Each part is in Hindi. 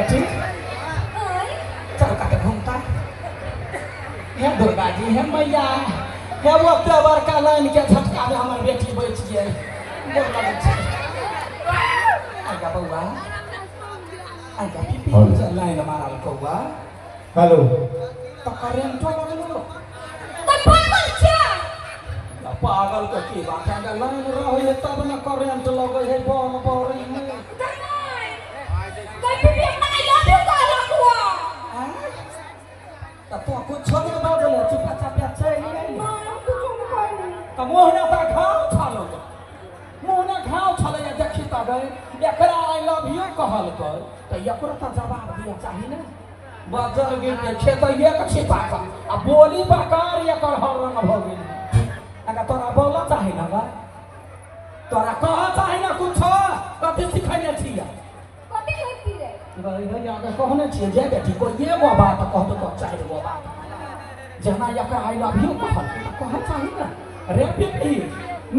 बेटी चल का घूमता हे दुर्गा जी हे मैया हे वो के बड़का लाइन के झटका में हमर बेटी बैठ गई बोल लगे छै आगा बउआ आगा पीपी चल लाइन मारल कौआ हेलो तो करेंटो लगलो तो पागल के की बात है लाइन रहे तब न करेंट लगे है बम बरी में तो कुछ छोड़ दे चुपा चापा चल तो मोहना ता घाव छालो मोहना घाव छले देखी तब एकरा आई लव यू कहल कर तो एकरा तो जवाब दिया चाहिए ना बजर गिर के खेत एक छिपा का आ बोली बकार एकर हर रंग भ गेल अगर तोरा बोला चाहे ना बा तोरा कह चाहे ना कुछ कथि सिखैने छिया कथि होती रे गई गई आगे कहने छिए जे बेटी को ये वो बात कह तो चाहे वो बात जना एकरा आई लव यू कहल कह चाहे ना रे पीपी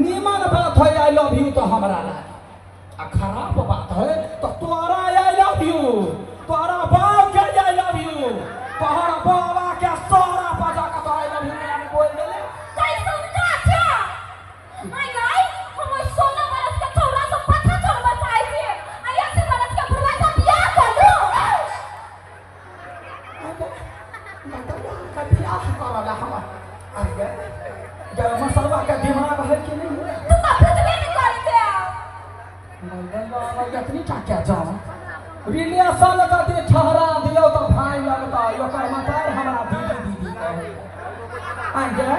निमन बात है आई लव यू तो हमरा ला आ खराब बात है तो तोरा आई लव यू तोरा बाप के आई लव यू तोहरा बाबा के सारा बजा के तो आई लव यू में बोल देले कैसे उनका क्या माय गाय हम 16 बरस के छोरा से पता चल बचाई थी आ 80 बरस के बुढ़वा से बियाह कर लो का बियाह करला हम आगे जब मसलवा का दिमाग है कि नहीं तू तो कुछ भी नहीं करते मंगल यतनी क्या जाओ रिलेशन का दे ठहरा दियो तो भाई लगता ओकर मतार हमरा दीदी कहे आगे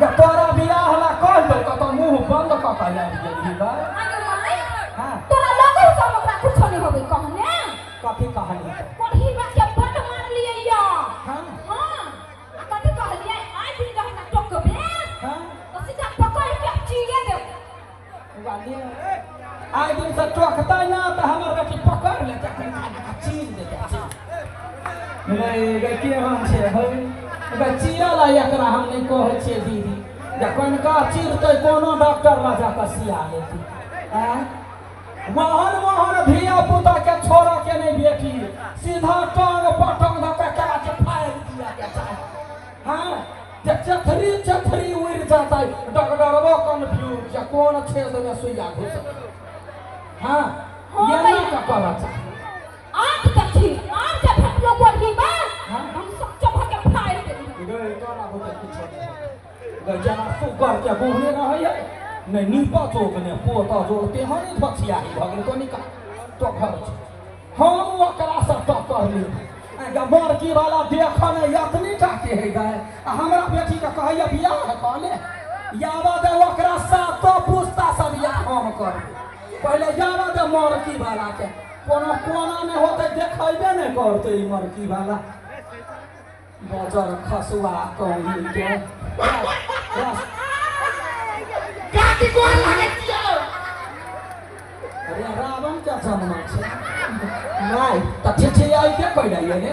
जब तोरा बियाह हला कह दो तो मुंह बंद क के आबि गेली बा अरे माय हां तोरा लगे सब ओकरा कुछ नहीं होबे कहने कथि कहानी कोढ़ी बा के बड़ मार लिए या हां हां आ कथि कहलिए आई दिन रहना टोकबे हां तो सीधा पकड़ के चीरे दे गाली आई दिन से टोकता ना तो हमर बेटी पकड़ ले तखन खाना चीर देते रे गके हम छे है बचिया ला एकरा हम नहीं कहै छे दीदी जखन का चीरते कोनो डॉक्टर ला जा कसिया लेती हैं मोहन धिया पुता के छोरा के नहीं बेटी सीधा टांग पटंग धके काट फाड़ दिया के चाहे हां चथरी उड़ जाता है डॉक्टरवा कंफ्यूज या कौन छेद में सुइया घुस हां ये ना का पता चाहिए आंख देखी आंख से फटलो कोढ़ी बा हम सब चबा के फाड़ दे गए तोरा होते कुछ गए जना सुगर के बोहने रहे है नहीं नीपा चोक ने पोता जोड़ते हनी धछिया भगल को निका तो घर हम ओकरा से तो कर ली आगे मरकी वाला देखने यतनी टाके है गए हमरा बेटी के कहैया बियाह है कहले यावा दे ओकरा साथ तो पूछता सब या हम कर पहले यावा दे मरकी वाला के कोनो कोना में होते देखैबे नहीं करते ई मरकी वाला बजर खसुआ कहीं के काटी कोन लागे छियो अरे रावण क्या जन्म छे नहीं त ठेठे आई के कह रही है ने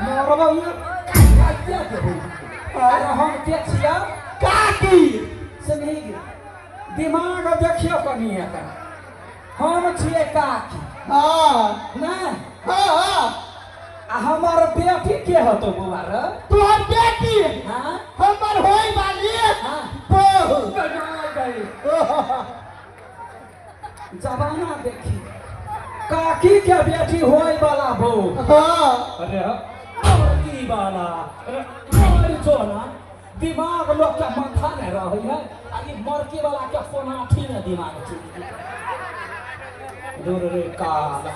मरबा ये क्या के हो अरे हम के छिया काकी से नहीं दिमाग देखियो कनी है हम छिए काकी हां ना हां हमार बेटी के हो तो बुआ रे तोहर बेटी हां हमर होई वाली हां बहू गई जमाना देखी काकी के बेटी होई वाला बहू हां अरे मरकी वाला अरे सोना दिमाग लोग के माथा में रही है आ ये मरकी वाला के सोनाठी में दिमाग चली दूर रे काल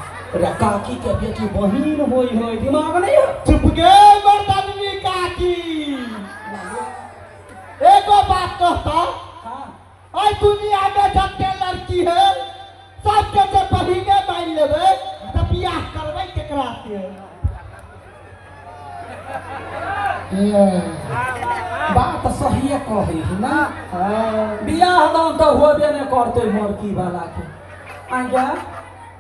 रे काकी के बेटी बहिन होई दिमाग नहीं है चुप गे मर्दानी काकी एको बात कहता हां आई दुनिया में जते लड़की है सबके जे बहिने मान लेबे त बियाह करबै केकरा से बात सही कही ना बियाह दान तो होबे नहीं करते मरकी वाला के आगे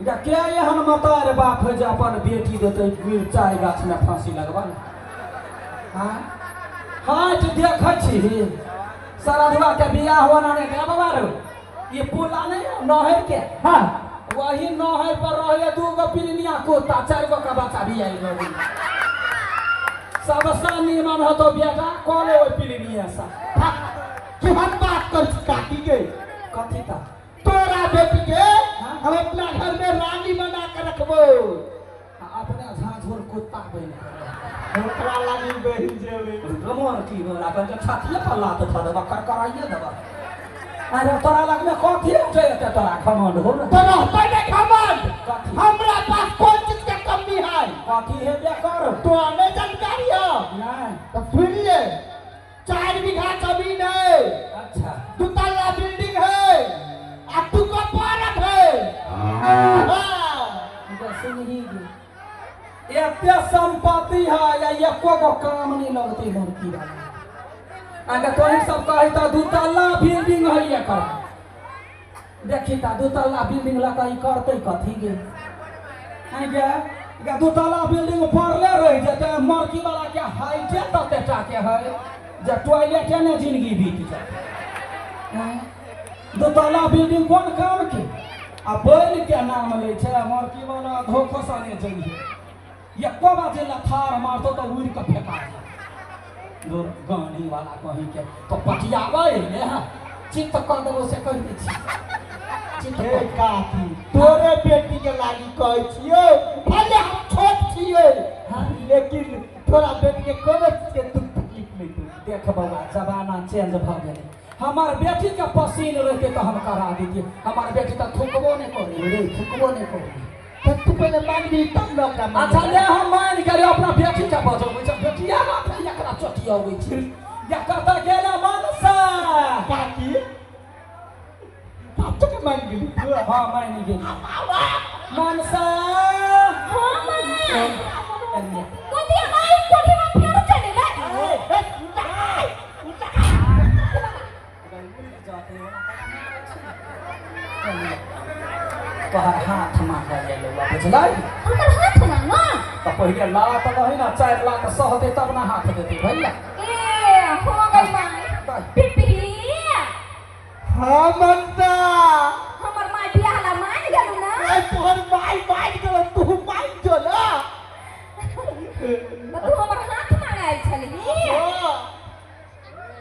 या क्या एहन मतार बाप है जो अपन बेटी देते मिर्चाई गाछ में फांसी लगवा हाँ हाथ देख छी सरधवा के बियाह होना नहीं क्या बाबा रो ये पुला नहीं नहर के हाँ वही नहर पर रहे दू गो पिरनिया कुत्ता 4 गो का बच्चा भी आइल गई सबसे निमन हो तो बेटा कॉले ओइ पिलिनिया सा कि हम बात कर काटी गई कथी ता तोरा बेटी के हम अपना घर में रानी बना के रखबो अपने झांझोर कुत्ता बन ओकरा लागी बहिन जेबे रमोर की बोला अपन के छातिए पर लात धरबा करकराइए देबा अरे तोरा लग में कथी छै एते तोरा घमंड हो रे तोरा पहले घमंड कथी हमरा पास कोन चीज के कमी है कथी है बे कर तो हमें जानकारी है नहीं तो सुन ले 4 बीघा जमीन है अच्छा 2 तल्ला बिल्डिंग है अब तू को पारक है हां सुन ही गे एते संपत्ति है या एको गो काम नहीं लगती लड़की वाला अगर तो ही सब कही तो 2 तल्ला बिल्डिंग है ये कर देखी ता 2 तल्ला बिल्डिंग ला कहीं करते कथी गे आई गे 2 तल्ला बिल्डिंग पड़ले रह जेते मरकी वाला के हाइटे तते टाके है जे टॉयलेट ने जिंदगी बीत जाए 2 तल्ला बिल्डिंग कोन काम के आ बैल के नाम ले छै मरकी वाला धोखो सने जइए एको बाजे लथार मारतो तो उड़ के फेंका दे गानी वाला कहीं के तो पटियावे ले हां चित्त कर देबो से कह दै छी चित्त हे काकी तोरे बेटी के लागी कहै छियो भले हम छोट छियो लेकिन तोरा बेटी के कोनो चीज के दुख तकलीफ नहीं दो देख बउआ जमाना चेंज भ गेलै हमार बेटी के पसीन रहते तो हम करा दीजिए हमार बेटी तो थुकबो नहीं करी रे थुकबो नहीं करी तो तू पहले मान दी तब लोग का अच्छा ले हम मान के अपना बेटी के बजबै छै बेटिया बात है एकरा चोटिया होई छै या कत गेला मनसा काकी बात के मान गेली तू हां मान गेली मनसा हां मां कोती माई कोती में फेर चले ले तोहर हाथ मार ले लो बुझलै हमर हाथ ना ना तो पहिले लात लही ना 4 लाख सह दे तब ना हाथ देती भैया ए हो गई माई पिपी हाँ मन